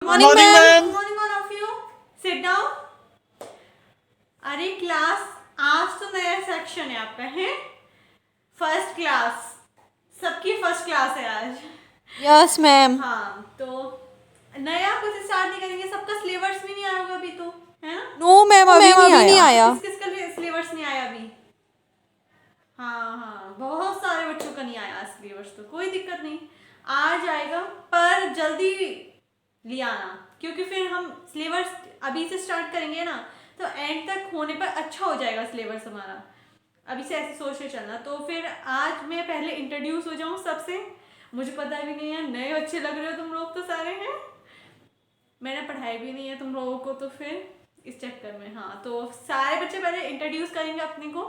Morning ma'am. Morning all of you, sit down. अरे class, आज तो नया सेक्शन है आपका, है फर्स्ट क्लास, सबकी फर्स्ट क्लास है आज। Yes ma'am. हाँ, तो नया कुछ स्टार्ट नहीं करेंगे, सबका सिलेबस भी नहीं आया होगा अभी तो, है ना? नो मैम, अभी नहीं आया। किस किस का सिलेबस नहीं आया अभी? हाँ हाँ, बहुत सारे बच्चों का नहीं आया सिलेबस, तो कोई दिक्कत नहीं, आ जाएगा, पर जल्दी ले आना, क्योंकि फिर हम सिलेबस अभी से स्टार्ट करेंगे ना, तो एंड तक होने पर अच्छा हो जाएगा सिलेबस हमारा। अभी से ऐसे सोच के चलना। तो फिर आज मैं पहले इंट्रोड्यूस हो जाऊँ सबसे, मुझे पता भी नहीं है, नए अच्छे लग रहे हो तुम लोग तो सारे हैं, मैंने पढ़ाई भी नहीं है तुम लोगों को, तो फिर इस चक्कर में। हाँ, तो सारे बच्चे पहले इंट्रोड्यूस करेंगे अपने को,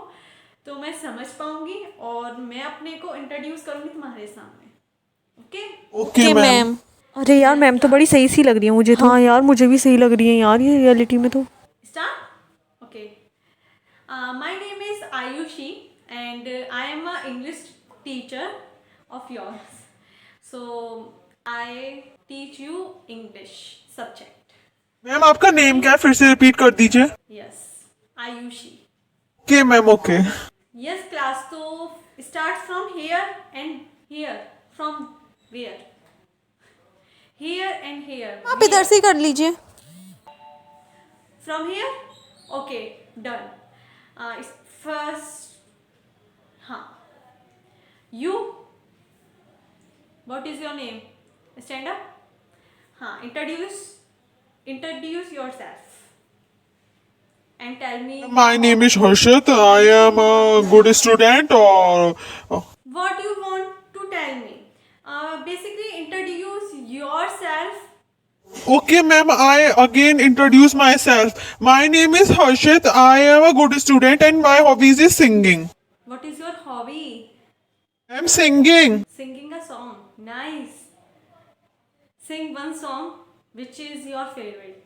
तो मैं समझ पाऊंगी और मैं अपने को इंट्रोड्यूस करूंगी तुम्हारे सामने। Okay okay ma'am. अरे यार, मैम तो बड़ी सही सी लग रही है मुझे तो। हाँ यार, मुझे भी सही लग रही है यार, ये रियलिटी में तो। Start. Okay, my name is Ayushi and I am a English teacher of yours, so I teach you English subject. Ma'am आपका नेम क्या है, फिर से रिपीट कर दीजिए। Yes, Ayushi. Okay ma'am, okay. Yes class, तो start from here and here, from where, here and here, आप इधर से ही कर लीजिए। From here. Okay, done. First, हाँ, you, what is your name? Stand up. हाँ, introduce your self and tell me my name is Harshit, I am a good student और what you want to tell me. Basically introduce yourself. Okay ma'am, I again introduce my self. My name is Harshit, I am a good student and my hobbies is singing. What is your hobby? I am singing. Singing a song. Nice. Sing one song which is your favorite.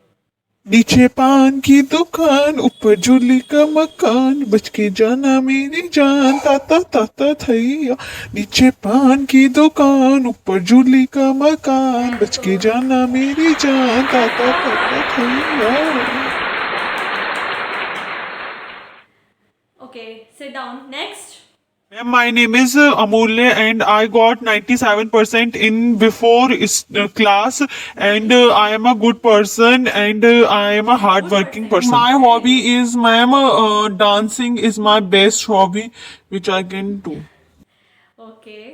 नीचे पान की दुकान, ऊपर जूली का मकान, बच के जाना मेरी जान, ताता ताता थैया। नीचे पान की दुकान, ऊपर जूली का मकान, बच के जाना मेरी जान, ताता ताता थैया। Okay, sit down. Next. Ma'am, my name is Amulya and I got 97% in before class, and I am a good person and I am a hardworking person. My hobby is, ma'am, dancing is my best hobby which I can do. Okay.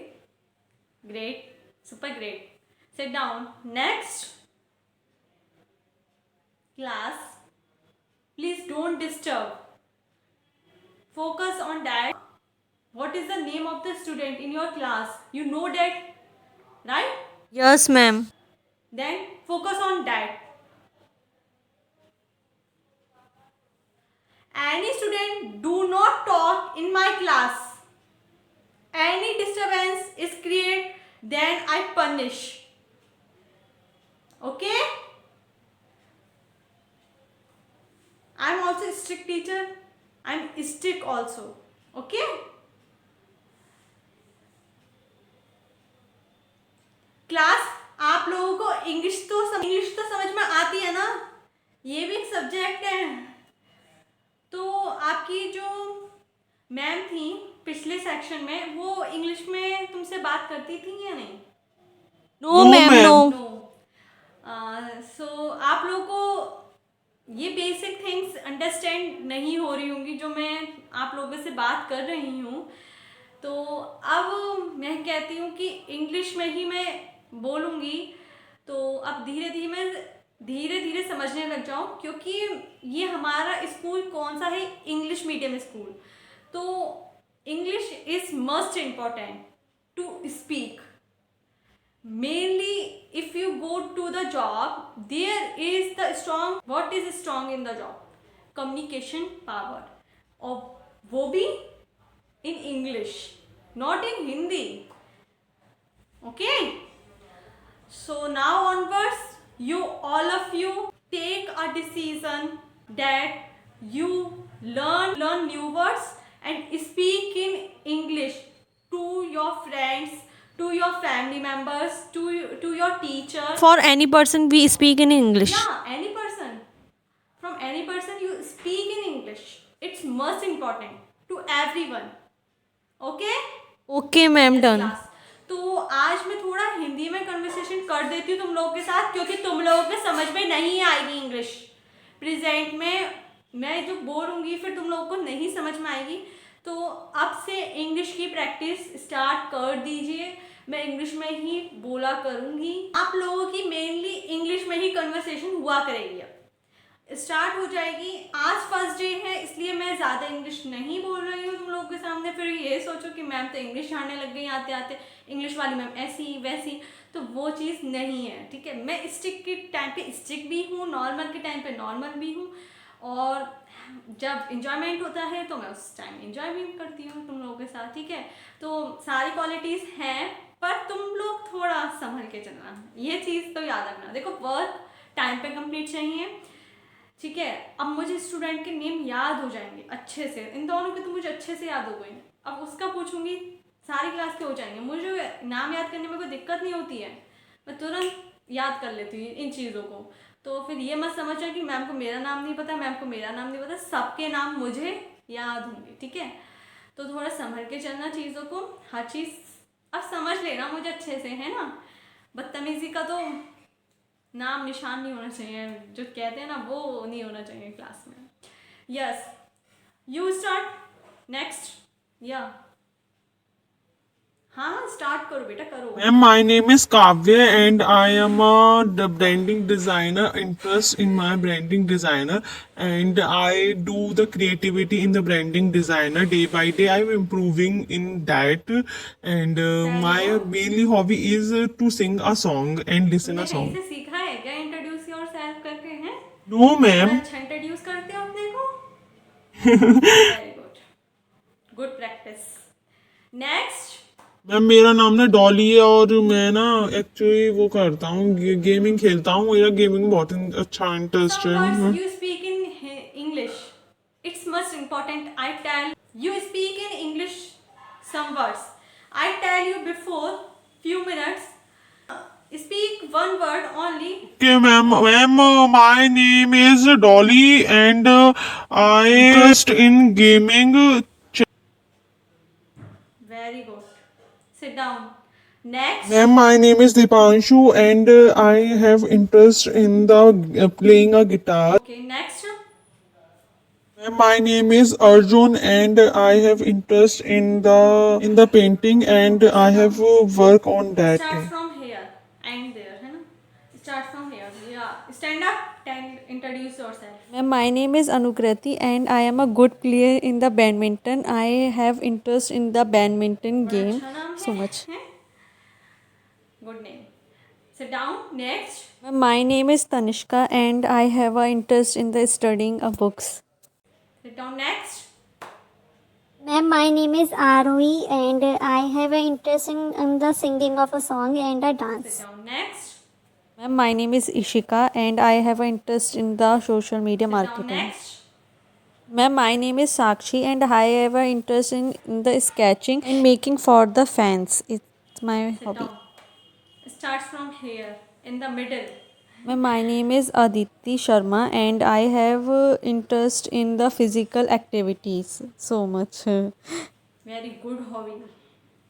Great. Super great. Sit down. Next. Class. Please don't disturb. Focus on that. What is the name of the student in your class? You know that, right? Yes ma'am. Then focus on that. Any student do not talk in my class. Any disturbance is created, then I punish. Okay? I'm also a strict teacher. I'm strict also. Okay? Class, आप लोगों को English तो समझ में आती है ना, ये भी एक सब्जेक्ट है। तो आपकी जो मैम थी पिछले सेक्शन में, वो इंग्लिश में तुमसे बात करती थी या नहीं? No No, ma'am, ma'am. No. No. So आप लोगों को ये बेसिक थिंग्स अंडरस्टैंड नहीं हो रही होंगी जो मैं आप लोगों से बात कर रही हूँ। तो अब मैं कहती हूँ कि इंग्लिश में ही मैं बोलूँगी, तो अब धीरे धीरे समझने लग जाओ, क्योंकि ये हमारा स्कूल कौन सा है, इंग्लिश मीडियम स्कूल, तो English is must important to speak. Mainly if you go to the job, there is the strong, what is strong in the job? Communication power, और वो भी in English, not in Hindi. Okay, so now onwards, you all of you take a decision that you learn new words and speak in English to your friends, to your family members, to your teacher. For any person we speak in English. Yeah, any person. From any person you speak in English. It's most important to everyone. Okay? Okay ma'am, done. Class. तो आज मैं थोड़ा हिंदी में conversation कर देती हूँ तुम लोगों के साथ, क्योंकि तुम लोगों के समझ में नहीं आएगी इंग्लिश. प्रेजेंट में मैं जो बोलूँगी फिर तुम लोगों को नहीं समझ में आएगी. तो अब से इंग्लिश की प्रैक्टिस स्टार्ट कर दीजिए. मैं इंग्लिश में ही बोला करूँगी. आप लोगों की मेनली इंग्लिश में ही कन्वर्सेशन हुआ करेगी. अब स्टार्ट हो जाएगी. आज फर्स्ट डे है इसलिए मैं ज़्यादा इंग्लिश नहीं बोल रही हूँ तुम लोगों के सामने. फिर ये सोचो कि मैम तो इंग्लिश आने लग गई आते आते, इंग्लिश वाली मैम ऐसी वैसी, तो वो चीज़ नहीं है. ठीक है, मैं स्टिक के टाइम पे स्टिक भी हूँ, नॉर्मल के टाइम पे नॉर्मल भी हूँ, और जब इंजॉयमेंट होता है तो मैं उस टाइम इंजॉय भी करती हूँ तुम लोगों के साथ. ठीक है, तो सारी क्वालिटीज़ हैं, पर तुम लोग थोड़ा संभल के चलना. ये चीज़ तो याद रखना. देखो, वर्क टाइम पे कंप्लीट चाहिए. ठीक है, अब मुझे स्टूडेंट के नेम याद हो जाएंगे अच्छे से. इन दोनों के तो मुझे अच्छे से याद हो गए. अब उसका पूछूंगी सारी क्लास के हो जाएंगे. मुझे नाम याद करने में कोई दिक्कत नहीं होती है, मैं तुरंत याद कर लेती हूँ इन चीज़ों को. तो फिर ये मत समझना कि मैम को मेरा नाम नहीं पता, मैम को मेरा नाम नहीं पता. सबके नाम मुझे याद होंगे. ठीक है, तो थोड़ा संभल के चलना चीज़ों को. हर चीज़ अब समझ लेना मुझे अच्छे से, है ना. बदतमीज़ी का तो नाम निशान नहीं होना चाहिए, जो कहते हैं ना वो नहीं होना चाहिए क्लास में. Yes, you start next. या हाँ, स्टार्ट करो बेटा, करो. Ma'am, my name is Kavya and I am the branding designer. Interest in my branding designer, and I do the creativity in the branding designer. Day by day, I'm improving in that. And my mainly hobby is to sing a song and listen a तुमने song. कहीं से सीखा है क्या introduce yourself करके? हैं No, ma'am. अच्छा introduce करते हो अपने को. Very good, good practice. Next. Ma'am, मेरा नाम ना डॉली है और मैं ना एक्चुअली वो करता हूँ, गेमिंग खेलता हूँ. मेरा गेमिंग में बहुत अच्छा इंटरेस्ट Some है. words you speak in English. It's most important. I tell you speak in English some words. I tell you before few minutes. Speak one word only. Okay, ma'am. Ma'am, my name is Dolly and I interest in gaming. Very good. Sit down. Next. Ma'am, my name is Dipanshu and I have interest in the playing a guitar. Okay. Next. Ma'am, my name is Arjun and I have interest in the painting and I have work on that. Start from here and there, है ना? Start from here. Yeah. Stand up and introduce yourself. Ma'am, my name is Anukrati and I am a good player in the badminton. I have interest in the badminton game अच्छा नाम so है, much. हैं? Good name. Sit down. Next. Ma'am, my name is Tanishka and I have a interest in the studying of books. Sit down. Next. Ma'am, my name is Arohi and I have an interest in the singing of a song and a dance. Sit down. Next. Ma'am, my name is Ishika and I have an interest in the social media Sit down. marketing. Next. Ma'am, my name is Sakshi and I have an interest in the sketching and making for the fans. It's my Sit hobby. down. Start from here in the middle. Ma'am, my name is Aditi Sharma and I have interest in the physical activities so much. Very good hobby,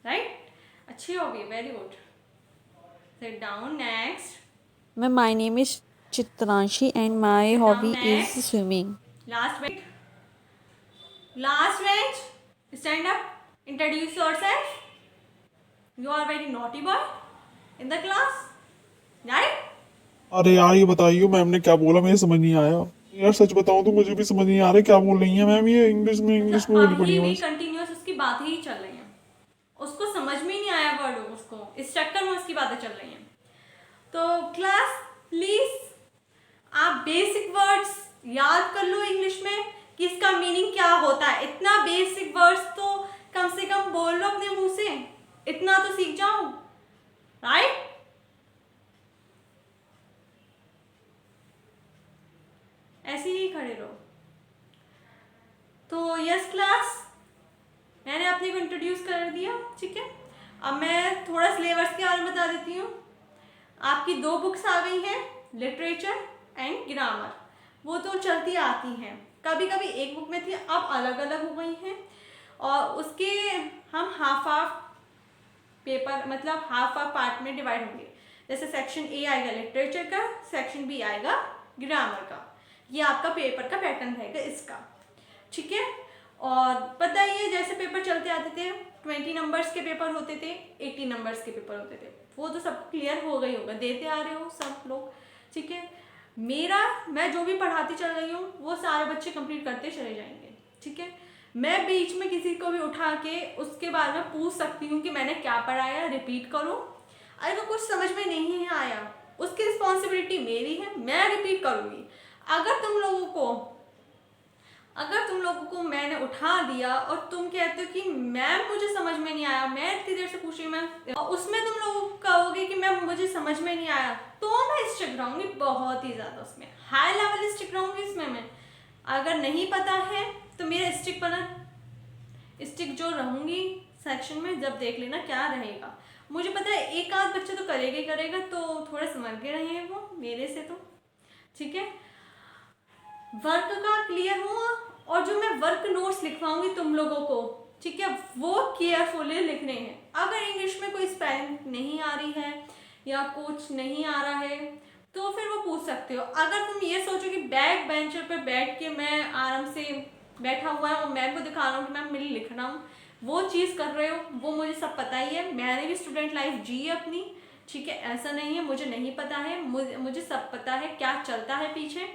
right? अच्छी hobby. Very good. Sit down. Next. Ma'am, my name is Chitranshi and my hobby is next. swimming. Last bench. Last bench. Stand up. Introduce yourself. You are very naughty boy in the class, right? अरे यार, ये बताइए ma'am ने क्या बोला, मुझे समझ नहीं आया. यार सच बताऊं तो मुझे भी समझ नहीं आ रहा क्या बोल रही है मैम. ये इंग्लिश में बोली पड़ी अभी है भी बस. कंटिन्यूस उसकी बातें ही चल रही हैं. उसको समझ में ही नहीं आया वर्ड, उसको इस चक्कर में उसकी बातें चल रही हैं. तो क्लास प्लीज आप बेसिक वर्ड्स याद कर लो इंग्लिश में कि इसका मीनिंग क्या होता है. इतना बेसिक वर्ड्स तो कम से कम बोल लो अपने मुंह से. इतना तो सीख जाओ, राइट? ऐसे ही खड़े रहो. तो यस क्लास, मैंने अपने को इंट्रोड्यूस कर दिया. ठीक है, अब मैं थोड़ा सिलेबस के बारे में बता देती हूँ। आपकी 2 बुक्स आ गई हैं, लिटरेचर एंड ग्रामर। वो तो चलती आती हैं, कभी कभी एक बुक में थी, अब अलग अलग हो गई हैं। और उसके हम हाफ पेपर मतलब हाफ पार्ट में डिवाइड होंगे। जैसे सेक्शन ए आएगा लिटरेचर का, सेक्शन बी आएगा ग्रामर का। ये आपका पेपर का पैटर्न रहेगा इसका, ठीक है। और पता ही है जैसे पेपर चलते आते थे, 20 नंबर्स के पेपर होते थे, 80 नंबर्स के पेपर होते थे। वो तो सब क्लियर हो गई होगा, देते आ रहे हो सब लोग, ठीक है। मैं जो भी पढ़ाती चल रही हूँ वो सारे बच्चे कंप्लीट करते चले जाएंगे, ठीक है। मैं बीच में किसी को भी उठा के उसके बारे में पूछ सकती हूँ कि मैंने क्या पढ़ाया, रिपीट करो। अगर कुछ समझ में नहीं आया, उसकी रिस्पॉन्सिबिलिटी मेरी है, मैं रिपीट करूँगी। अगर तुम लोगों को मैंने उठा दिया और तुम कहते हो कि मैम मुझे समझ में नहीं आया, मैं इतनी देर से पूछ रही हूँ मैम, और उसमें तुम लोग कहोगे कि मैम मुझे समझ में नहीं आया, तो मैं स्ट्रिक्ट रहूँगी बहुत ही ज़्यादा, उसमें हाई लेवल स्ट्रिक्ट रहूँगी इसमें मैं। अगर नहीं पता है तो मेरा स्टिक जो रहूँगी सेक्शन में, जब देख लेना क्या रहेगा। मुझे पता है एक आध बच्चा तो करेगा ही करेगा, तो थोड़ा समझ के रहे वो मेरे से, तो ठीक है। वर्क का क्लियर हुआ। और जो मैं वर्क नोट्स लिखवाऊंगी तुम लोगों को, ठीक है, वो केयरफुली लिखने हैं। अगर इंग्लिश में कोई स्पेलिंग नहीं आ रही है या कुछ नहीं आ रहा है तो फिर वो पूछ सकते हो। अगर तुम ये सोचो कि बैक बेंचर पे बैठ के मैं आराम से बैठा हुआ है और मैम को दिखा रहा हूँ कि मैम मेरी लिख रहा हूँ, वो चीज़ कर रहे हो, वो मुझे सब पता ही है, मैंने भी स्टूडेंट लाइफ जी है अपनी, ठीक है। ऐसा नहीं है मुझे नहीं पता है, मुझे सब पता है क्या चलता है पीछे।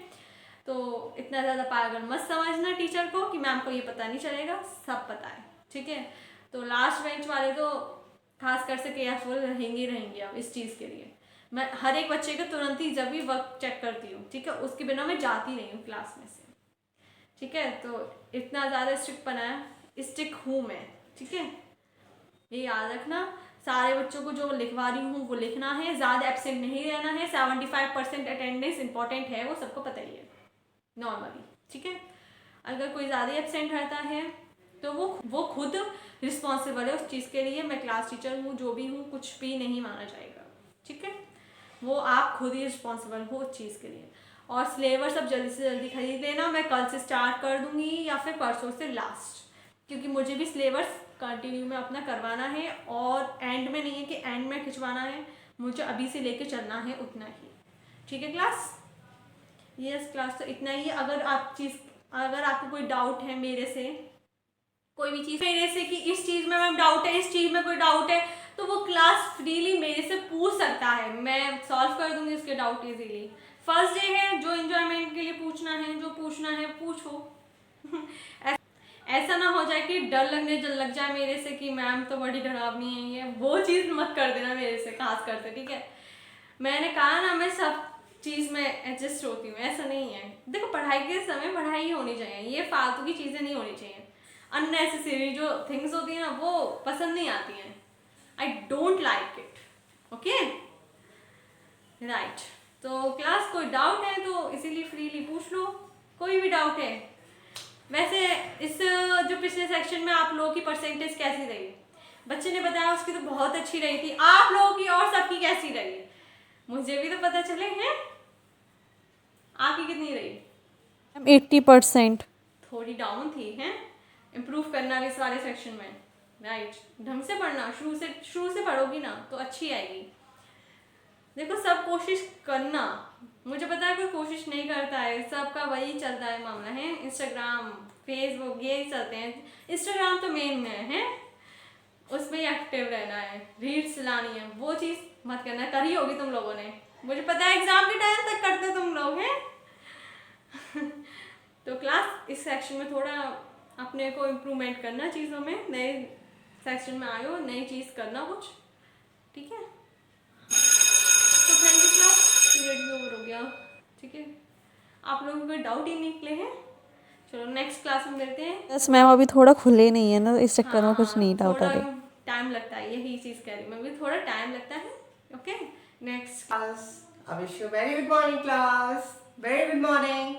तो इतना ज़्यादा पागल मत समझना टीचर को कि मैम को ये पता नहीं चलेगा, सब पता है, ठीक है। तो लास्ट बेंच वाले तो खास कर से केयरफुल रहेंगे अब इस चीज़ के लिए। मैं हर एक बच्चे का तुरंत ही जब भी वर्क चेक करती हूँ, ठीक है, उसके बिना मैं जाती नहीं हूँ क्लास में से, ठीक है। तो इतना ज़्यादा स्ट्रिक्ट बनाया, स्ट्रिक्ट हूँ मैं, ठीक है। ये याद रखना, सारे बच्चों को जो लिखवा रही हूँ वो लिखना है, ज़्यादा एब्सेंट नहीं रहना है। 75% अटेंडेंस इंपॉर्टेंट है, वो सबको पता ही है नॉर्मली, ठीक है। अगर कोई ज़्यादा एब्सेंट रहता है तो वो खुद रिस्पॉन्सिबल है उस चीज़ के लिए। मैं क्लास टीचर हूँ, जो भी हूँ, कुछ भी नहीं माना जाएगा, ठीक है। वो आप खुद ही रिस्पॉन्सिबल हो उस चीज़ के लिए। और सिलेबस अब जल्दी से जल्दी खरीद लेना, मैं कल से स्टार्ट कर दूँगी या फिर परसों से लास्ट, क्योंकि मुझे भी सिलेबस कंटिन्यू में अपना करवाना है। और एंड में नहीं है कि एंड में खिंचवाना है, मुझे अभी से लेके चलना है उतना ही, ठीक है क्लास। यस क्लास, तो इतना ही। अगर आपको कोई डाउट है मेरे से, कोई भी चीज़ मेरे से कि इस चीज़ में मैम डाउट है, इस चीज़ में कोई डाउट है, तो वो क्लास फ्रीली मेरे से पूछ सकता है, मैं सॉल्व कर दूंगी उसके डाउट इजीली। फर्स्ट डे है, जो एंजॉयमेंट के लिए पूछना है, जो पूछना है पूछो। ऐसा ना हो जाए कि डर लग जाए मेरे से कि मैम तो बड़ी डरावनी है, ये वो चीज़ मत कर देना मेरे से खास करके, ठीक है। मैंने कहा ना, मैं सब चीज़ में एडजस्ट होती हूँ, ऐसा नहीं है। देखो पढ़ाई के समय पढ़ाई ही होनी चाहिए, ये फालतू की चीज़ें नहीं होनी चाहिए। अननेसेसरी जो थिंग्स होती हैं ना, वो पसंद नहीं आती हैं, I don't like it, okay right. तो क्लास कोई डाउट है तो इसीलिए फ्रीली पूछ लो, कोई भी डाउट है। वैसे इस जो पिछले सेक्शन में आप लोगों की परसेंटेज कैसी रही, बच्चे ने बताया उसकी तो बहुत अच्छी रही थी, आप लोगों की और सबकी कैसी रही, मुझे भी तो पता चले हैं। आपकी कितनी रही? 80%। थोड़ी डाउन थी, हैं, इम्प्रूव करना भी इस वाले सेक्शन में, राइट। ढंग से पढ़ना, शुरू से पढ़ोगी ना तो अच्छी आएगी। देखो सब कोशिश करना, मुझे पता है कोई कोशिश नहीं करता है, सबका वही चलता है मामला है, इंस्टाग्राम फेसबुक ये चलते हैं। इंस्टाग्राम तो मेन में है, उसमें ही एक्टिव रहना है, रील्स चलानी है, वो चीज़ मत करना। करी होगी तुम लोगों ने, मुझे पता है एग्जाम के टाइम तक करते तुम लोग हैं। तो क्लास इस सेक्शन में थोड़ा अपने को इम्प्रूवमेंट करना चीज़ों में, नए सेक्शन में आए हो, नई चीज़ करना कुछ, ठीक है। तो थैंक यू क्लास, पीरियड भी ओवर हो गया, ठीक है। आप लोगों को कोई डाउट ही निकले हैं, चलो नेक्स्ट क्लास में मिलते हैं। बस मैम अभी थोड़ा खुले नहीं है ना, इस चक्कर में कुछ नहीं डाउट आ थोड़ा रहे। टाइम लगता है, यही चीज़ कह रही मैं भी, थोड़ा टाइम लगता है, okay. Next Class, I wish you very good morning, class. Very good morning.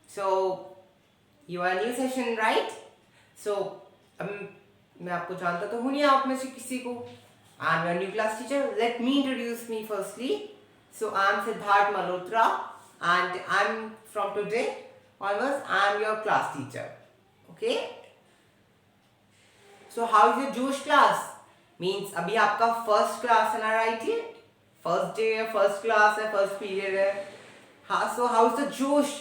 So, you are new session, right? So, मैं आपको जानता तो हूँ नहीं आप में से किसी को। I am your new class teacher. Let me introduce me firstly. So I am Siddharth Malhotra and I am from today onwards I am your class teacher. Okay, so how is your जोश क्लास? मीन्स अभी आपका first class है ना, right? ये first day है, first class है, first period है। हाँ, सो हाउ इज द जोश?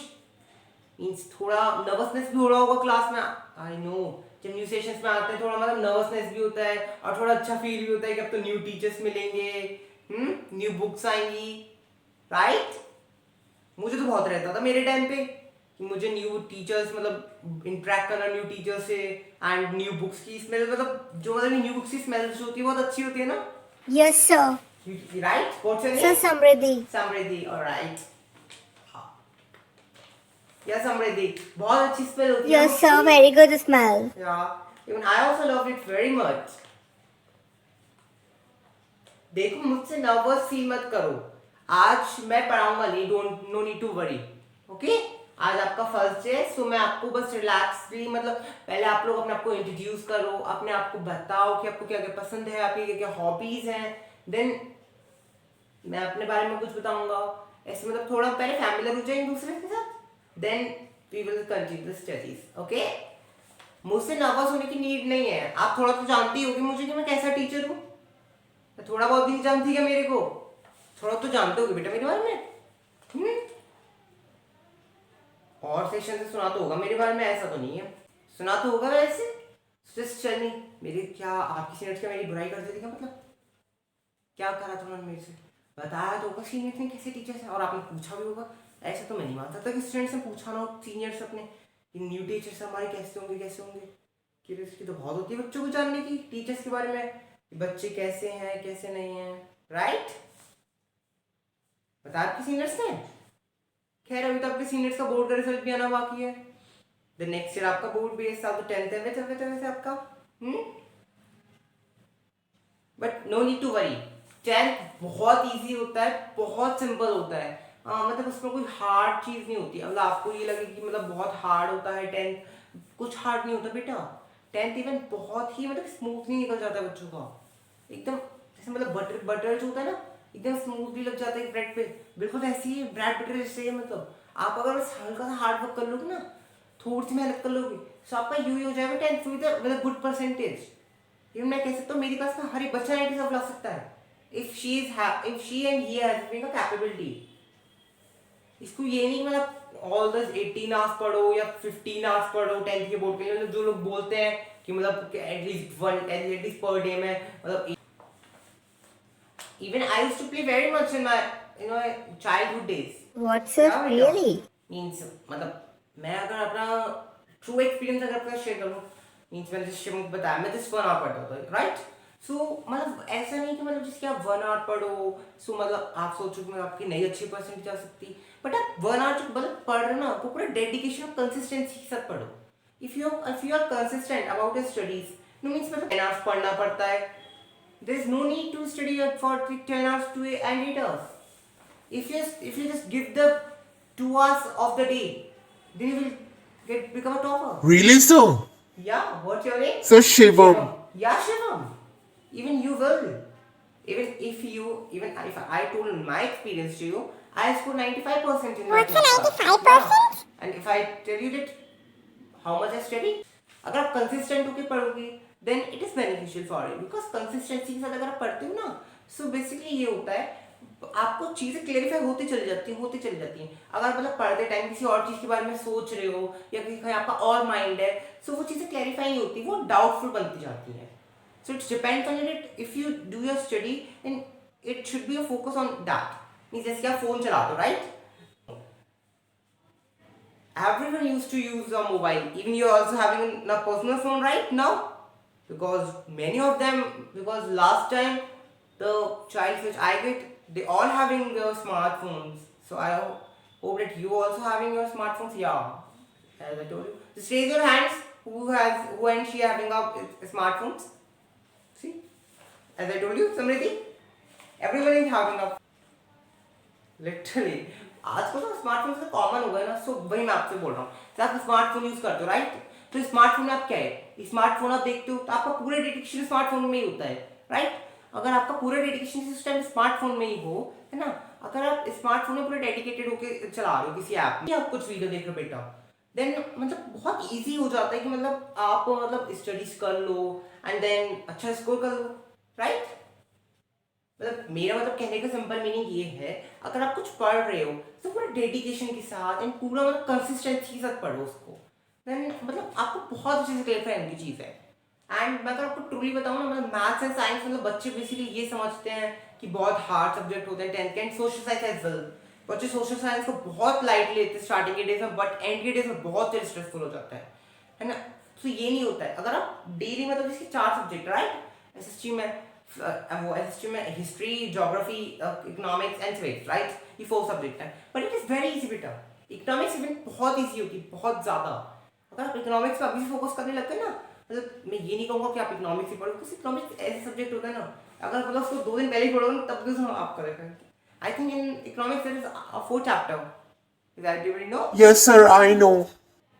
मीन्स थोड़ा नर्वसनेस भी हो रहा होगा क्लास में। आई नो, जब न्यू सेशंस में आते हैं थोड़ा मतलब नर्वसनेस भी होता है और थोड़ा अच्छा फील भी होता है कि अब तो न्यू टीचर्स मिलेंगे, न्यू बुक्स आएंगी, राइट? मुझे तो बहुत रहता था मेरे टाइम पे कि मुझे न्यू टीचर्स मतलब इंटरेक्ट करना न्यू टीचर्स से, एंड न्यू बुक्स की स्मेल, मतलब जो मतलब न्यू बुक्स की स्मेल जो होती है बहुत अच्छी होती है ना, Yes, sir. Right? What's your Sir name? Samriddhi. Samriddhi, alright. या समृद्धि, बहुत अच्छी स्मेल होती है। Yes, sir. Very good smell. Yeah, even I also love it very much. देखो, मुझसे नर्वस फील मत करो। आज मैं पढ़ाऊंगा नहीं, don't, no need to worry. Okay, आज आपका फर्स्ट डे, सो मैं आपको बस रिलैक्सली, मतलब पहले आप लोग अपने आप को इंट्रोड्यूस करो, अपने आप को बताओ कि आपको क्या क्या पसंद है, आपकी क्या क्या हॉबीज हैं, देन मैं अपने बारे में कुछ बताऊंगा। ऐसे मतलब थोड़ा पहले फैमिलियर हो जाए एक दूसरे के साथ, then we will continue the studies. Okay, मुझसे नर्वस होने की नीड नहीं है। आप थोड़ा तो जानती होगी मुझे कि मैं कैसा टीचर हूँ। थोड़ा बहुत भी नहीं जानती क्या मेरे को? थोड़ा तो जानते होगे बेटा मेरे बारे में। और सेशन से सुना तो होगा मेरे बारे में, ऐसा तो नहीं है, सुना तो होगा वैसे। जस्ट टेल मी, मेरे क्या आपकी सीनियर्स क्या मेरी बुराई करते थे क्या? मतलब क्या करा था उन्होंने मेरे से? बताया तो होगा सीनियर्स ने कैसे टीचर्स हैं, और आपने पूछा भी होगा। ऐसा तो मैं नहीं मानता था कि स्टूडेंट्स ने पूछा ना हो सीनियर्स अपने कि न्यू टीचर्स हमारे कैसे होंगे, कैसे होंगे। क्यूरियोसिटी तो बहुत होती है बच्चों को जानने की टीचर्स के बारे में, कि बच्चे कैसे हैं कैसे नहीं हैं, राइट? बता आपके सीनियर्स ने? खैर, अभी तो आपके सीनियर्स का बोर्ड का रिजल्ट भी आना बाकी है। द नेक्स्ट ईयर आपका बोर्ड भी इस साल तो 10th है वैसे आपका। But no need to worry, 10th बहुत इजी होता है, बहुत सिंपल होता है। मतलब उसमें कोई हार्ड चीज नहीं होती। मतलब आपको ये लगे कि मतलब बहुत हार्ड होता है 10th, कुछ हार्ड नहीं होता बेटा। 10th इवन बहुत ही मतलब स्मूथली निकल जाता है बच्चों का, एकदम जैसे मतलब बटर बटर जो होता है ना, एकदम स्मूथली लग जाता है ब्रेड पे, बिल्कुल ऐसी ही ब्रेड बटर जैसे है। मतलब आप अगर बस हल्का सा हार्ड वर्क कर लोगे ना, थोड़ी सी मेहनत कर लोगे, तो आपका यू हो जाएगा 10th with good percentage. Even मैं कह सकता हूँ मेरी क्लास में हर एक बच्चा 90 सब ला सकता है, if she and he has the capability. इसको ये नहीं मतलब ऑल द 18 आवर्स पढ़ो या 15 आवर्स पढ़ो 10th के बोर्ड के लिए, जो लोग बोलते हैं कि मतलब एटलीस्ट पर डे में मतलब। Even I used to play very much in my childhood days. What, sir? Yeah, बेटा। Really? Means मतलब मैं अगर अपना ट्रू एक्सपीरियंस अगर अपना शेयर करूँ, मीन्स मैंने जैसे मुझे बताया मैं जस्ट 1 आवर पढ़ता था, राइट? सो मतलब ऐसा नहीं कि मतलब जिसके आप 1 आवर पढ़ो सो मतलब आप सोचो कि मतलब आपकी नई अच्छी परसेंटेज आ सकती, बट आप 1 आवर जो मतलब पढ़ रहे हो ना, आपको पूरा डेडिकेशन और कंसिस्टेंसी के साथ पढ़ो। If you are consistent about your studies, no means मतलब 10 आवर्स पढ़ना पड़ता है। There is no need to study for 10 hours and 8 hours. If you just give the 2 hours of the day, then you will become a topper. Really so? Yeah, what's your name? So Shivam. Yeah, Shivam. Even you will. Even if I told my experience to you, I scored 95% in What's maths a class. 95%? Yeah. And if I tell you that how much I studied, अगर आप consistent होकर पढ़ोगे then it is beneficial for you, because consistency के साथ अगर आप पढ़ते हो ना, सो बेसिकली ये होता है आपको चीज़ें क्लेरिफाई होती चली जाती हैं। अगर मतलब पढ़ते टाइम किसी और चीज़ के बारे में सोच रहे हो या कहीं आपका और माइंड है, सो वो चीज़ें क्लैरिफाई नहीं होती, वो डाउटफुल बनती जाती हैं। So it's depends on it. If you do your study and it should be a focus on that. Means जैसे आप फोन चलाते हो, right? Everyone used to use a mobile. Even you're also having a personal phone right now, because many of them, because last time the child which I get, they all having their smartphones. So I hope that you also having your smartphones. Yeah, as I told you, just raise your hands. Who and she having a smartphones? See, as I told you, Samriddhi, everyone is having a literally आजकल तो smartphone से common हो गया ना, सो वही मैं आपसे बोल रहा हूँ। आप स्मार्टफोन यूज करते हो, राइट? तो स्मार्टफोन में आप क्या है, स्मार्टफोन आप देखते हो तो आपका पूरा डेडिकेशन स्मार्टफोन में ही होता है, राइट। अगर आपका पूरा डेडिकेशन इस टाइम स्मार्टफोन में ही हो, है ना, अगर आप स्मार्टफोन में पूरा डेडिकेटेड होकर चला रहे हो किसी ऐप में, आप कुछ वीडियो देख रहे हो बेटा, देन मतलब बहुत इजी हो जाता है कि मतलब आप मतलब स्टडीज कर लो एंड देन अच्छा स्कोर कर लो, राइट। मतलब मेरा मतलब कहने का सिंपल मीनिंग ये है, अगर आप कुछ पढ़ रहे हो तो पूरा डेडिकेशन के साथ एंड पूरा मतलब कंसिस्टेंसी के साथ पढ़ो उसको, देन मतलब आपको बहुत अच्छे से क्लियर करने की चीज़ है। एंड मैं अगर आपको ट्रूली बताऊँ ना, मतलब मैथ्स एंड साइंस मतलब बच्चे बेसिकली ये समझते हैं कि बहुत हार्ड सब्जेक्ट होते हैं 10th के, and social science as well. बच्चे सोशल साइंस को बहुत लाइटली लेते हैं स्टार्टिंग के डेज में, बट एंड के डेज में बहुत ज़्यादा स्ट्रेसफुल हो जाता है ना। तो ये नहीं होता है अगर आप डेली मतलब इसके 4 सब्जेक्ट, राइट, एसएसटी में वो एसएसटी में history, geography, economics and civics, right, ये 4 सब्जेक्ट हैं, but it is very easy बेटा। इकोनॉमिक्स इवन बहुत ईजी होती है, बहुत ज़्यादा। अगर आप इकोनॉमिक्स पर अभी से फोकस करने लगते हैं ना, मतलब मैं ये नहीं कहूँगा कि आप इकोनॉमिक्स ही पढ़ो, क्योंकि इकोनॉमिक्स ऐसे सब्जेक्ट होता है ना, अगर मतलब उसको 2 दिन पहले ही पढ़ोगे तब भी उसमें आप करेंगे। I think in economics there is a 4th chapter. Does everybody know? Yes, sir, I know.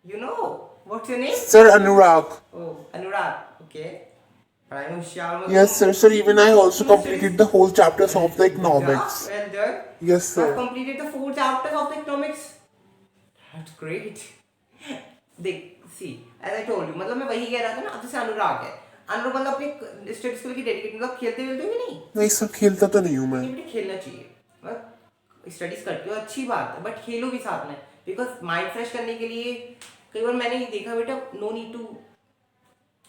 You know? What's your name? Sir, Anurag. Oh, Anurag. Okay. पढ़ाई में होशियार मतलब। Yes, sir. Sir, even I also completed the whole chapters of the economics. Yeah, well done. Yes, You have sir. completed the 4 chapters of the economics. That's great. देख, see, as I told you, मतलब मैं वही कह रहा था ना, अब जैसे अनुराग है, अनुराग मतलब अपने स्टडीज को लेकर डेडिकेट, मतलब खेलते वेलते भी नहीं। नहीं सर, खेलता तो नहीं हूँ मैं। ये बेटे खेलना चाहिए, मतलब स्टडीज करते हो अच्छी बात है, बट खेलो भी साथ में, बिकॉज माइंड फ्रेश करने के लिए कई बार मैंने ये देखा बेटा, no need to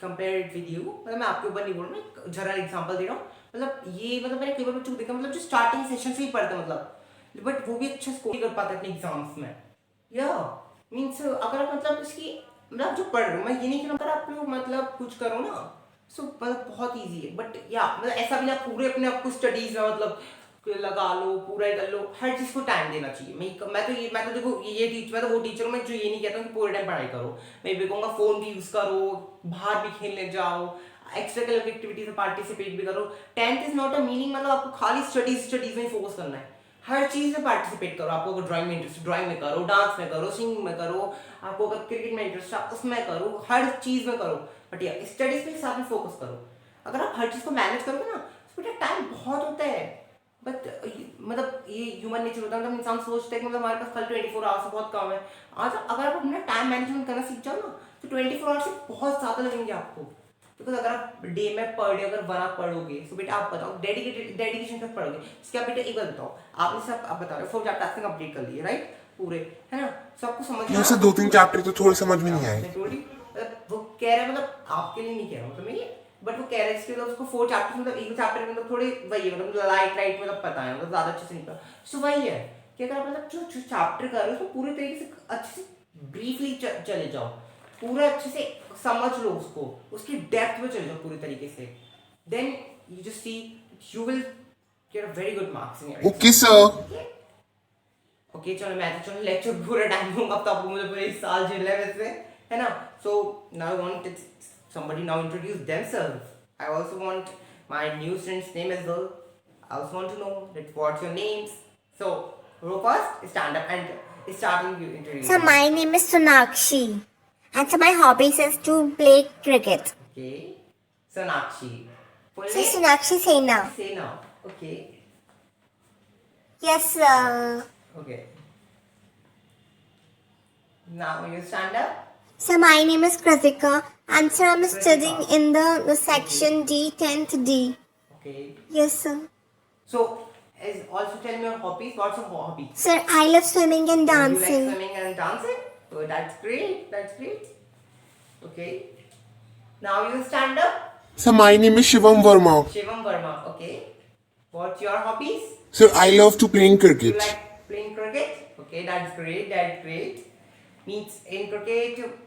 compare it with you, मतलब मैं आपके ऊपर नहीं बोल रहा, मैं जरा एग्जांपल दे रहा हूँ। मतलब ये मतलब मैंने कई बार बच्चों को देखा, मतलब जो स्टार्टिंग सेशन से ही पढ़ते मतलब, बट वो भी अच्छा स्कोर कर पाते अपने एग्जाम्स में। या मीन्स अगर आप मतलब इसकी मतलब जो पढ़ रहे हो, मैं ये नहीं कह रहा अगर आप लोग मतलब कुछ करो ना, सो मतलब बहुत ईजी है, बट या मतलब ऐसा भी ना पूरे अपने आप को स्टडीज में मतलब लगा लो, पूरा ही कर लो, हर चीज़ को टाइम देना चाहिए। मैं तो देखो मैं तो वो टीचर हूँ, मैं जो ये नहीं कहता हूँ कि पूरे टाइम पढ़ाई करो, मैं ये कहूँगा फ़ोन भी यूज़ करो, बाहर भी खेलने जाओ, एक्स्ट्रा करिकुलर एक्टिविटीज में पार्टिसिपेट भी करो। 10th is not a meaning मतलब आपको खाली स्टडीज में फोकस करना है, हर चीज़ में पार्टिसिपेट करो। आपको अगर ड्राइंग में इंटरेस्ट, ड्राइंग में करो, डांस में करो, सिंगिंग में करो, आपको अगर क्रिकेट में इंटरेस्ट है उसमें करो, हर चीज़ में करो, बट या स्टडीज के साथ में फोकस करो। अगर आप हर चीज़ को मैनेज करोगे ना, तो बेटा टाइम बहुत होता है, बट मतलब ये ह्यूमन नेचर होता है, मतलब इंसान सोचता है कि मतलब हमारे पास कल 24 आवर्स से बहुत कम है। आज अगर आप अपना टाइम मैनेजमेंट करना सीख जाओ ना, तो 24 आवर्स से बहुत ज़्यादा लगेंगे आपको। बिकॉज अगर आप डे में पर डे अगर 1 आवर पढ़ोगे, तो बेटा आप बताओ डेडिकेशन तक पढ़ोगे, इसके आप बेटा एक बार बताओ, आपने सब आप बता रहे हो 4 चैप्टर कंप्लीट कर लिए, राइट, पूरे, है ना, सब आपको समझ में से 2-3 चैप्टर तो थोड़े समझ में नहीं आए। वो कह रहा है, मतलब आपके लिए नहीं कह रहा हूँ मतलब मैं, बट वो कह रहा है इसके मतलब उसको 4 चैप्टर मतलब एक चैप्टर मतलब थोड़े वही है, मतलब लाइट मतलब पता है, मतलब ज़्यादा अच्छे से नहीं पता। सो वही है कि अगर आप मतलब जो चैप्टर कर रहे हो उसको पूरे तरीके से अच्छे से ब्रीफली चले जाओ, पूरा अच्छे से समझ लो उसको, उसकी डेप्थ में चले जाओ पूरे तरीके से, then you just see you will get a very good marks in your. Okay sir. Okay चलो, मैं तो चलो लेक्चर पूरा टाइम दूंगा, अब तो आपको मुझे पूरे इस साल झेलना है वैसे, है ना। So now I want somebody now introduce themselves. I also want my new students' name as well. I also want to know that what's your names. So go first, stand up and starting you introduce. So my name is Sonakshi, and so my hobbies is to play cricket. Okay, Sonakshi. Full So name? Sonakshi Sena. Say now. Okay. Yes, Okay. Now you stand up. so my name is Kritika, and so I'm studying in the section D, 10th D. Okay. Yes, sir. So also tell me your hobbies. What's your hobby? Sir, I love swimming and You like dancing. swimming and dancing? Oh, that's great. That's great. Okay. Now you stand up. Sir, my name is Shivam Verma. Shivam Verma. Okay. What's your hobbies? Sir, I love to play You cricket. like playing cricket? Okay, that's great. That's great. Means in cricket,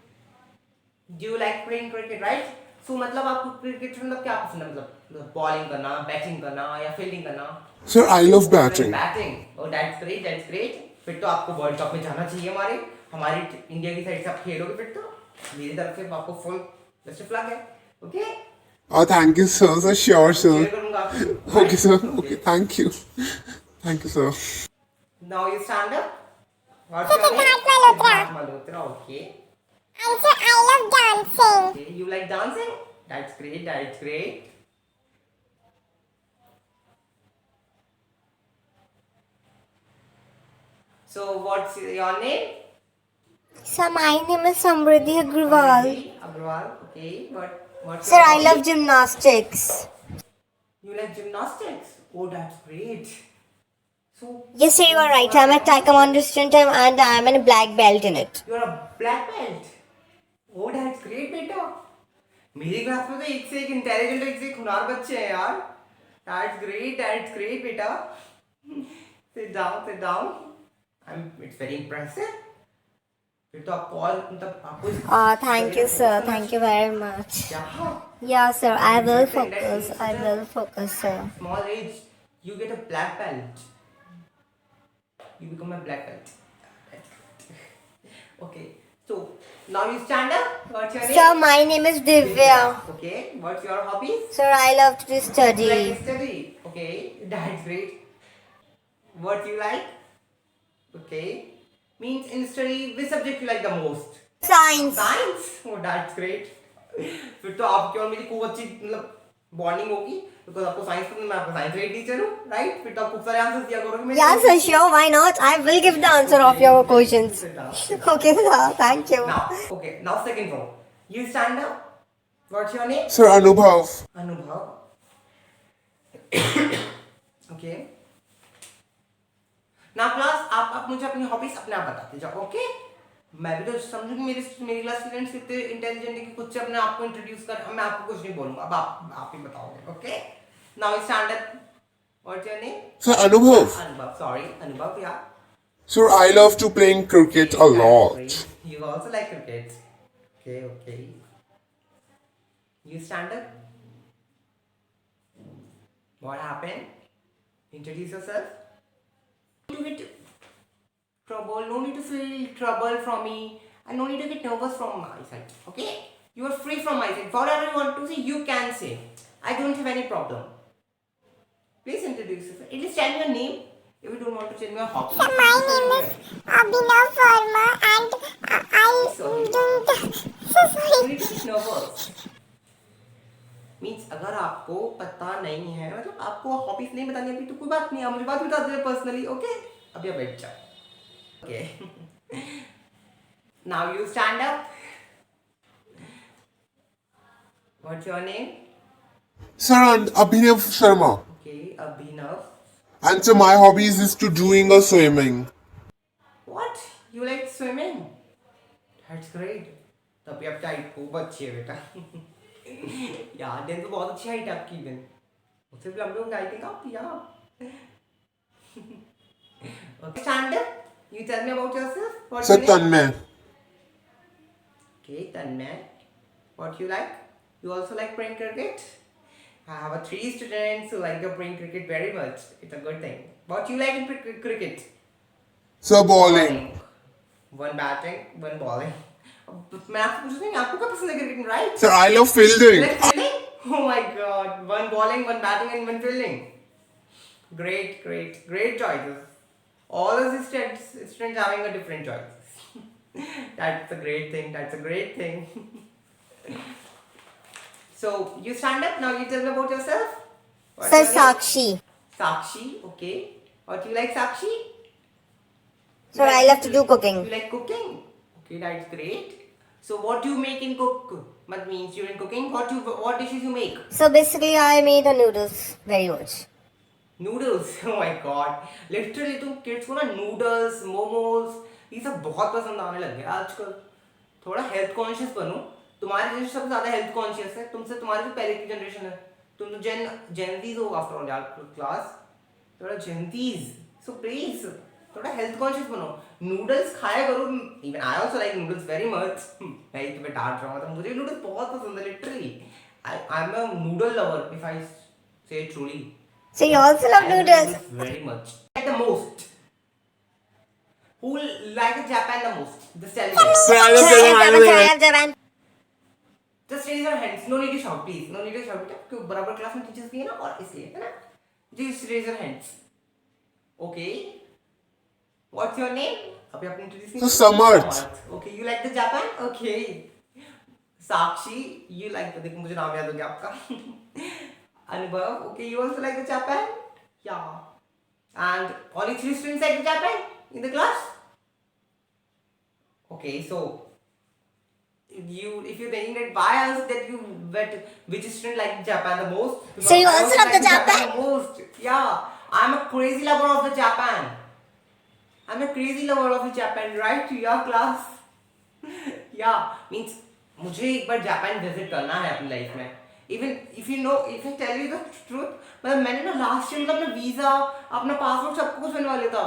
do you like playing cricket, right? So मतलब आपको cricket में मतलब क्या पसंद है, मतलब bowling करना, batting करना या फील्डिंग करना? Sir, I love batting. Batting. Oh, that's great. That's great. फिर तो आपको वर्ल्ड कप में जाना चाहिए, हमारी इंडिया की साइड से आप खेलोगे, फिर तो मेरी तरफ से आपको फुल बेस्ट ऑफ लक है। Okay, Oh, thank you, sir. Sir, sure, sir. Share करूंगा आपको। Okay, sir. Okay, thank you. Thank you, sir. Now you stand up. What's your name? Siddharth Malhotra. Okay. Answer, I love dancing. Okay, you like dancing? That's great, that's great. So what's your name? Sir, my name is Samriddhi Agrawal. Agrawal, okay. What's Sir, your I hobby? love gymnastics. You like gymnastics? Oh, that's great. So Yes, sir, you are right. I'm a taekwondo student and I'm a black belt in it. you're a black belt. Oh, that's great, बेटा. मेरी class में तो एक से एक intelligent एक से एक हुनर बच्चे हैं यार. That's great, बेटा. Sit down. It's very impressive. फिर तो आपको और मतलब आपको Thank you, sir. Thank you very much. क्या Yeah, sir, I will focus, sir. small age you get a black belt. You become a black belt. Okay. So now you stand up. What's your name? Sir, my name is Divya. Okay. What's your hobbies? Sir, I love to You like study. to study. Okay. That's great. What you like? Okay. Means in study, which subject you like the most? Science. Science. Oh, that's great. फिर तो आपकी और मेरी खूब अच्छी मतलब bonding होगी because आपको साइंस पसंद मैं आपको साइंस ग्रेड टीचर हूँ राइट फिर तो आप खूब सारे आंसर्स दिया करोगे मेरे Yeah, sir, sure. Why not? I will give the answer of your questions. Sit down. Okay, sir. Thank you. Now second row. You stand up. What's your name? Sir Anubhav. Anubhav. Okay. Now class आप मुझे अपनी hobbies अपने आप बताते जाओ okay मैं भी तो समझूं कि मेरी क्लास स्टूडेंट्स कितने इंटेलिजेंट है कि खुद से अपने आप को इंट्रोड्यूस कर मैं आपको कुछ नहीं बोलूंगा अब आप ही बताओगे okay now stand up what's your name Sir Anubhav. अनुभव सॉरी अनुभव या Sir, I love to playing cricket a lot. You also like cricket. Okay. You stand up. What happened? Introduce yourself. No need to get trouble. No need to feel trouble from me. And no need to get nervous from my side. Okay? You are free from my side. Whatever you want to say, you can say. I don't have any problem. Please introduce yourself. At least tell me your name. If you don't want to tell me your hobby. My name is Abhinav Verma and I Sorry. don't. So You sorry. need to get nervous. Means अगर आपको पता नहीं है मतलब आपको hobbies नहीं बतानी अभी तो कोई बात नहीं आप मुझे बात बता दे पर्सनली ओके अभी आप बैठ जाओ okay now you stand up what's your name Sir Abhinav Sharma. Okay Abhinav And so my hobbies is to doing a swimming. What you like swimming that's great तभी आप टाइट खूब अच्छी है बेटा यार दिन तो बहुत अच्छी हाइट है आपकी दिन उससे भी लंबे होंगे आई थिंक आप यार okay stand up you tell me about yourself what's Sir your name? Tanmay. Okay Tanmay what you like you also like playing cricket I have 3 students who like playing cricket very much it's a good thing what you like in cricket Sir bowling. one batting one bowling मैं आपसे पूछ रही हूँ आपको क्या पसंद है cricket में right Sir, I love fielding. Like fielding? Oh my god. One bowling, one batting, and one fielding. Great choices. All the students having a different choice. That's a great thing. So, you stand up, now you tell me about yourself. What's Sir your name? Sakshi. Sakshi, okay. What do you like, Sakshi? Sir, I love to do cooking. You like cooking? Okay, that's great. So what do you make in cook? What means you're in cooking? What dishes you make? So basically, I made the noodles very much. Noodles. Oh my god. Literally तुम kids को ना noodles, momos ये सब बहुत पसंद आने लग गया आजकल. थोड़ा health conscious बनो. तुम्हारी जनरेशन सबसे ज़्यादा health conscious है. तुमसे तुम्हारी जो पहले की जनरेशन है. तुम तो Gen Zs हो after all यार class. थोड़ा Gen Zs. So please थोड़ा हेल्थ कॉन्शियस बनो नूडल्स खाया करो even I also like noodles very much मैं ही तुम्हें डांट रहा हूँ तो मुझे नूडल्स बहुत पसंद है literally I am a noodle lover if I से truly So you also love noodles? very much like the most who like Japan the most just tell me Sir, I love Sir, Japan. I love Japan. just raise your hands no need to shout please no need to shout बेटा क्योंकि बराबर class में teachers भी है ना और इसलिए है ना just raise your hands okay What's your name? अभी आपने introduce नहीं So, किया? Samarth. Okay, you like the Japan? Okay. Sakshi, you like the, देखो मुझे नाम याद हो गया आपका. Anubhav, okay, you also like the Japan? Yeah. And all your three students like the Japan in the class? Okay, so if you're thinking that why else that you but which student like Japan the most? Because So you I also love like the Japan? the most. Yeah, I'm a crazy lover of the Japan. I'm a crazy lover of the Japan, right? Your class. Yeah, means मुझे एक बार Japan visit करना है अपनी life में. Even if you know if I tell you the truth, मतलब मैंने ना last year अपना वीजा अपना पासपोर्ट सब कुछ बनवा लिया था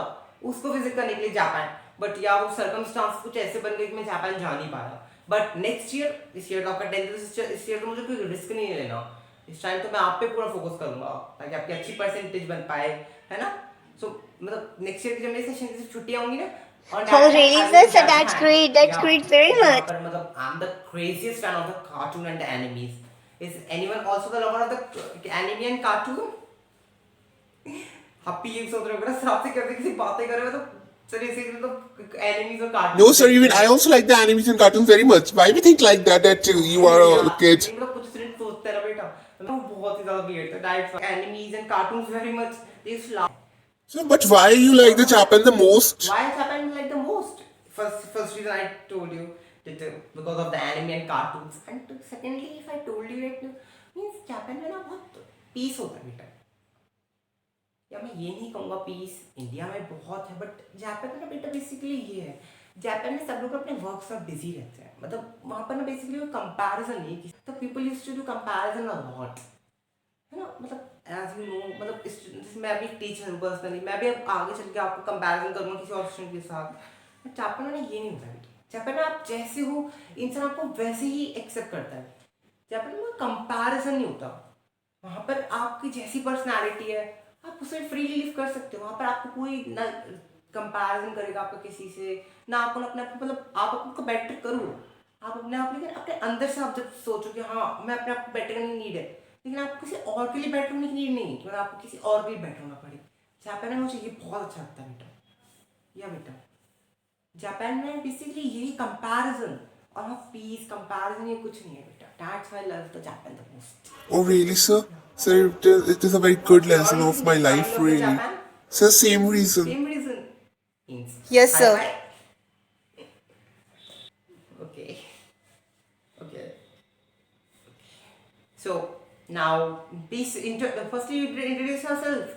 उसको विजिट करने के लिए जापान. बट या वो सर्कमस्टांस कुछ ऐसे बन गए कि मैं जापान जा नहीं पाया. बट नेक्स्ट ईयर, इस ईयर तो आपका 10th इस ईयर तो मुझे कोई रिस्क नहीं लेना. इस टाइम तो मैं आप पे पूरा फोकस करूंगा ताकि आपकी अच्छी परसेंटेज बन पाए, है ना. सो मतलब नेक्स्ट ईयर की जब मेरी सेशन की छुट्टियां होंगी ना. Oh, really, sir? So that's great. That's great very much. पर मतलब I'm the craziest fan of the cartoon and the animes. Is anyone also the lover of the anime and cartoon? आप भी ये सोच रहे हो ना सर आपसे करते किसी बातें कर रहे हो तो सर इसे तो एनिमीज और cartoon. No, sir, even I also like the animes and cartoons very much. Why do you think like that you are a kid? मतलब कुछ स्टूडेंट सोचते हैं ना बेटा मैं बहुत ही ज्यादा weird था. That's animes and cartoons very much. They used to laugh. So, but why you like the Japan the most? Why is Japan like the most? First reason I told you that because of the anime and cartoons. And secondly, if I told you that means Japan में ना बहुत peace होता है बेटा. या मैं ये नहीं कहूँगा peace इंडिया में बहुत है, but जापान में ना बेटा बेसिकली ये है. जापान में सब लोग अपने वर्क से बिजी रहते हैं. मतलब वहाँ पर ना बेसिकली कोई कंपैरिजन नहीं. तो people used to do comparison a lot, है ना. मतलब एज यू नो मतलब मैं अभी टीचर हूँ पर्सनली, मैं भी अब आगे चल के आपको कंपैरिजन करूँगा किसी और स्टूडेंट के साथ. जापान में ये नहीं होता है. जापान में आप जैसे हो इंसान आपको वैसे ही एक्सेप्ट करता है. जापान में कंपैरिजन नहीं होता. वहाँ पर आपकी जैसी पर्सनालिटी है आप उसे फ्रीली लिव कर सकते हो. वहाँ पर आपको कोई ना कंपैरिजन करेगा आपका किसी से, ना आपको अपने आप मतलब आप आपको बेटर करो. आप अपने आप लेकिन अपने अंदर से आप जब सोचो कि हाँ मैं अपने आप को बेटर करने की नीड है, लेकिन आपको किसी और के लिए बेटर होने की नीड नहीं है कि मतलब आपको किसी और के लिए बेटर होना पड़े. जापान में मुझे ये बहुत अच्छा लगता है बेटा. या बेटा जापान में बेसिकली यही कंपैरिजन और हाँ पीस कंपैरिजन ये कुछ नहीं है बेटा. That's why I love the Japan the most. Oh, really, sir? Sir, it is a very good lesson of my life, really. Sir, same reason. Same reason. Yes, sir. Bye-bye. Okay. Okay. So now, please firstly you introduce yourself.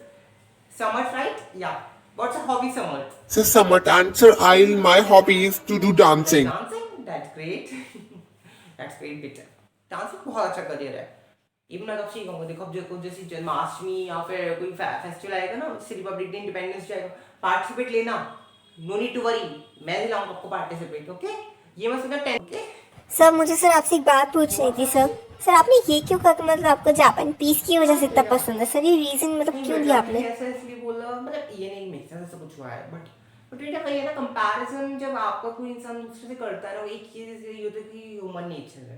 Samarth, right? Yeah. What's your hobby, Samarth? Sir, Samarth, answer. My hobby is to do dancing. Dancing? That's great. That's great, बेटा. Dancing बहुत अच्छा career है. Even मैं तो कहूँगा देखो अब जो जैसे जन्माष्टमी या फिर कोई फेस्टिवल आएगा ना, जैसे रिपब्लिक डे इंडिपेंडेंस डे आएगा, पार्टिसिपेट लेना. नो नीड टू वरी, मैं दिलाऊंगा आपको पार्टिसिपेट. ओके ये मैं सोचा 10. ओके सर मुझे सर आपसे एक बात पूछनी थी सर. सर आपने ये क्यों कहा कि मतलब आपको जापान पीस की वजह से इतना पसंद है सर? ये रीजन मतलब क्यों दिया आपने? ऐसा इसलिए बोला मतलब ये नहीं मेरे साथ ऐसा कुछ हुआ है. बट बेटा वही है ना कंपैरिजन जब आपका कोई इंसान दूसरे से करता है ना, एक चीज़ ये होता है कि ह्यूमन नेचर है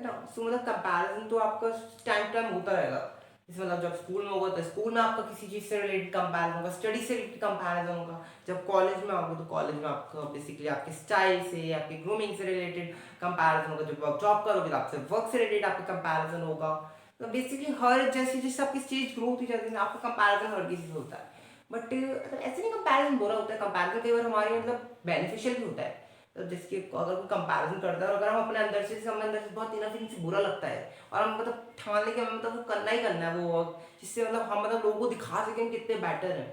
ना. सो मतलब कंपैरिजन तो आपका टाइम होता रहेगा. जैसे मतलब जब स्कूल में होगा तो स्कूल में आपका किसी चीज़ से रिलेटेड कंपैरिजन होगा, स्टडी से रिलेटेड कंपैरिजन होगा. जब कॉलेज में आओगे तो कॉलेज में आपका बेसिकली आपके स्टाइल से आपके ग्रूमिंग से रिलेटेड कंपैरिजन होगा. जब आप जॉब करोगे तो आपसे वर्क से रिलेटेड आपका कंपैरिजन होगा. तो बेसिकली हर जैसे जैसे आपकी स्टेज ग्रो होती जाती है आपका कंपैरिजन हर किसी से होता है. बट ऐसे नहीं कंपैरिजन बुरा होता है. कंपैरिजन कई बार हमारे मतलब बेनिफिशियल भी होता है. तो जिसके अगर कोई कंपैरिजन करता है और अगर हम अपने अंदर से हमें अंदर से बहुत इनफ से बुरा लगता है और हम मतलब ठान लेके हमें मतलब वो करना ही करना है वो वर्क जिससे मतलब हम मतलब लोगों को दिखा सकें हम कितने बेटर हैं,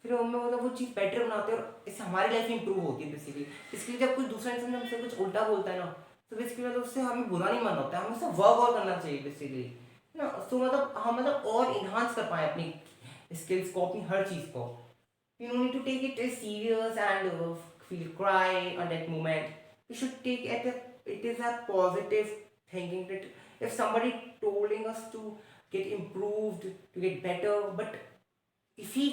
फिर हमें मतलब वो चीज़ बेटर बनाते हैं और इससे हमारी लाइफ इंप्रूव होती है बेसिकली. इसलिए जब कोई दूसरा इंसान हमसे कुछ उल्टा बोलता है ना तो बेसिकली मतलब उससे हमें बुरा नहीं मानना होता है, हमें उससे वर्क और करना चाहिए बेसिकली ना. तो मतलब हम मतलब और इन्हांस कर पाएँ अपनी स्किल्स को, अपनी हर चीज़ को. You no need to take it serious and feel cry on that moment. We should take it is a positive thinking that if somebody telling us to get improved, to get better, but if he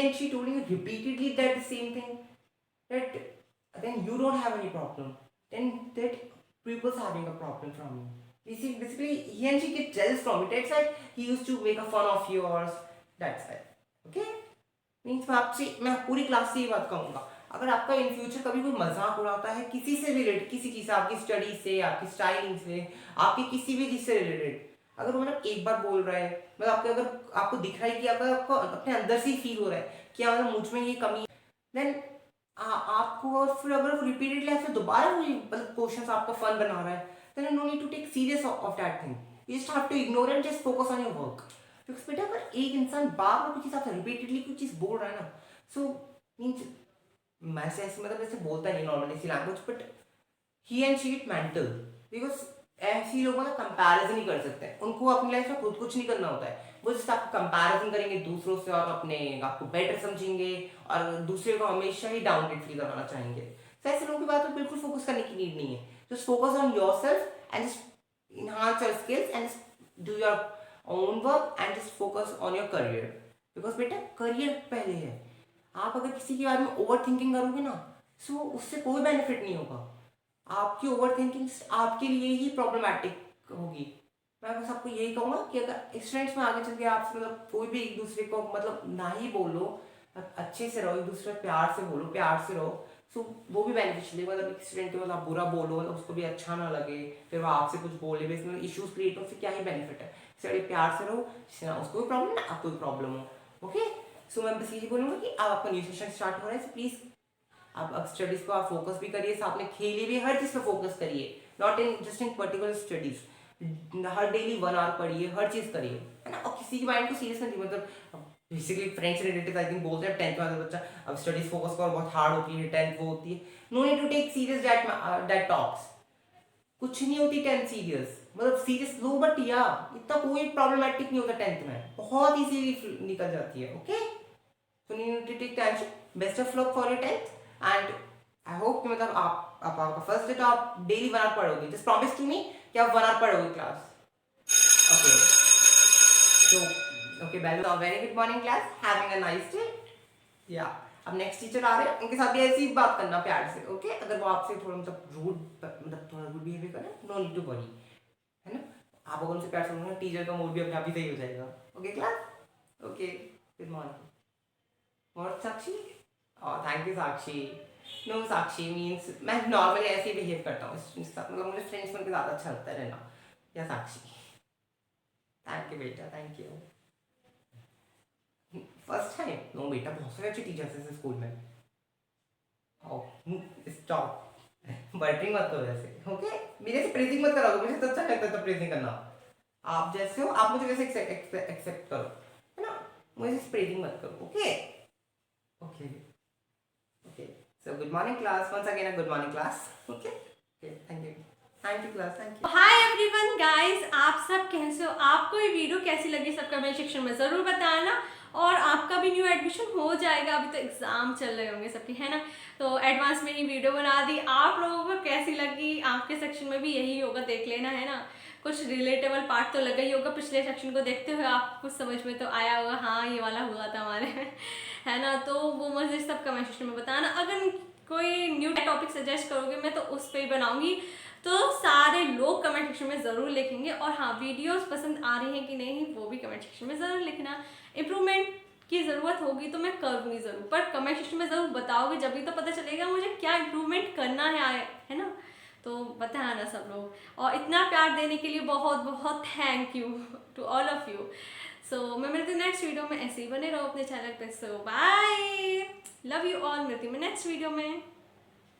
and she telling you repeatedly that the same thing, that then you don't have any problem. Then that people's having a problem from you. Basically he and she get jealous from it. That's why he used to make a fun of yours. That's why. Okay. Means मैं पूरी class से ये बात कहूँगा, अगर आपका in future कभी कोई मजाक उड़ाता है किसी से रिलेटेड, किसी चीज़ से, आपकी स्टडी से, आपकी स्टाइलिंग से, आपकी किसी भी चीज़ से रिलेटेड, अगर वो मतलब एक बार बोल रहा है, मतलब आपके अगर आपको दिख रहा है कि आपको अपने अंदर से ही फील हो रहा है कि हाँ मतलब मुझ में ये कमी है, देन आपको, और फिर अगर रिपीटेडली आपसे दोबारा वही मतलब क्वेश्चन आपका फन बना रहा है, then no need to take serious of that thing, you just have to ignore and just focus on your work. Because बेटा अगर एक इंसान बार बार कुछ चीज़ आपसे रिपीटेडली कुछ चीज़ बोल रहा है ना, सो मीन्स मैं से ऐसे मतलब ऐसे बोलता नहीं नॉर्मली इसी language, but he and she it mental, because ऐसे लोग मतलब कंपैरिजन ही कर सकते हैं, उनको अपनी लाइफ में खुद कुछ नहीं करना होता है, वो जस्ट आपको कंपैरिजन करेंगे दूसरों से और अपने आपको बेटर समझेंगे और दूसरे को हमेशा ही डाउनग्रेड फील करवाना चाहेंगे। तो ऐसे लोगों की बात पर बिल्कुल फोकस करने की नीड नहीं है, just focus on your self and just enhance your skills and just do your own work and just focus on your career, because बेटा करियर पहले है। आप अगर किसी के बारे में ओवर थिंकिंग करोगे ना, सो उससे कोई बेनिफिट नहीं होगा, आपकी ओवर थिंकिंग आपके लिए ही प्रॉब्लमैटिक होगी। मैं बस आपको यही कहूँगा कि अगर स्टूडेंट्स में आगे चल के आपसे मतलब कोई भी एक दूसरे को मतलब ना ही बोलो, अच्छे से रहो, एक दूसरे से प्यार से बोलो, प्यार से रहो, सो वो भी बेनिफिशियल है। मतलब एक स्टूडेंट को मतलब बुरा बोलो, मतलब उसको भी अच्छा ना लगे, फिर वो आपसे कुछ बोले, बेस में इश्यूज क्रिएट हो, उससे क्या ही बेनिफिट है। इसलिए प्यार से रहो, जिससे ना उसको भी प्रॉब्लम ना आपको भी प्रॉब्लम हो। ओके, सो मैं बस यही बोलूँगा कि अब आपका न्यू सेशन स्टार्ट हो रहा है, सो प्लीज़ आप अब स्टडीज़ को आप फोकस भी करिए, साथ में खेलिए भी, हर चीज़ पे फोकस करिए, not in just in particular studies. हर डेली 1 आवर पढ़िए, हर चीज़ करिए, है ना। और किसी की माइंड को सीरियस नहीं, मतलब basically friends relative I think बोलते हैं 10th में बच्चा अब स्टडीज फोकस करो, बहुत हार्ड होती है 10th, वो होती है, no need to take serious that talks, कुछ नहीं होती 10th सीरियस, मतलब सीरियस लो, बट या इतना कोई प्रॉब्लमेटिक नहीं होता 10th में, बहुत इजीली निकल जाती है। Okay, so need to take tension, best of luck for your 10th and I hope कि मतलब आप आपका फर्स्ट डे तो आप डेली 1 आवर पढ़ोगे, जस्ट प्रॉमिस टू मी कि आप 1 आवर पढ़ोगे class. Okay, so okay, Balu, a very good morning class, having a nice day. Yeah, अब नेक्स्ट टीचर आ रहे हैं, उनके साथ भी ऐसी ही बात करना प्यार से। ओके, अगर वो आपसे थोड़ा मतलब थोड़ा रूड बिहेवियर करें, नो नीड टू वरी, है ना। आप अगर उनसे प्यार से बोलोगे, टीचर का मूड भी अपने आप ही सही हो जाएगा। Okay class, okay, good morning. और Sakshi, thank you Sakshi. No Sakshi means मैं नॉर्मली ऐसे ही बिहेव करता हूँ स्टूडेंट्स के साथ, मतलब मुझे फ्रेंड्स बनकर ज़्यादा अच्छा लगता है रहना। या साक्षी, थैंक यू बेटा, thank you. First time? No बेटा, बहुत सारे अच्छे टीचर्स हैं स्कूल में। स्टॉप, बर्टिंग मत करो ऐसे। ओके, मेरे से प्रेजिंग मत करोगे, मुझे तो अच्छा लगता है प्रेजिंग करना। आप जैसे हो, आप मुझे वैसे एक्सेप्ट करो, है ना, मुझे प्रेजिंग मत करो। Okay okay okay, so good morning class, once again good morning class. Okay okay, thank you class, thank you. Hi everyone guys, आप सब कैसे हो? आपको ये वीडियो कैसी लगी सब कमेंट सेक्शन में ज़रूर बताना। और आपका भी न्यू एडमिशन हो जाएगा, अभी तो एग्ज़ाम चल रहे होंगे सबके, है ना। तो एडवांस में ही वीडियो बना दी, आप लोगों को कैसी लगी? आपके सेक्शन में भी यही होगा, देख लेना, है ना। कुछ रिलेटेबल पार्ट तो लगा ही होगा, पिछले सेक्शन को देखते हुए आप कुछ समझ में तो आया होगा, हाँ ये वाला हुआ था हमारे में, है ना। तो वो मुझे सब कमेंट सेक्शन में बताना। अगर कोई न्यू टॉपिक सजेस्ट करोगे मैं तो उस पर ही बनाऊंगी, तो सारे लोग कमेंट सेक्शन में ज़रूर लिखेंगे। और हाँ, वीडियोस पसंद आ रही हैं कि नहीं वो भी कमेंट सेक्शन में ज़रूर लिखना। इम्प्रूवमेंट की ज़रूरत होगी तो मैं करूँगी ज़रूर, पर कमेंट सेक्शन में ज़रूर बताओगे, जब भी तो पता चलेगा मुझे क्या इम्प्रूवमेंट करना है ना। तो बताना सब लोग, और इतना प्यार देने के लिए बहुत बहुत thank you to all of you. So मैं मिलती हूँ नेक्स्ट वीडियो में, ऐसे ही बने रहो अपने चैनल पे। सो बाय, लव यू ऑल, मिलती हूँ मैं नेक्स्ट वीडियो में।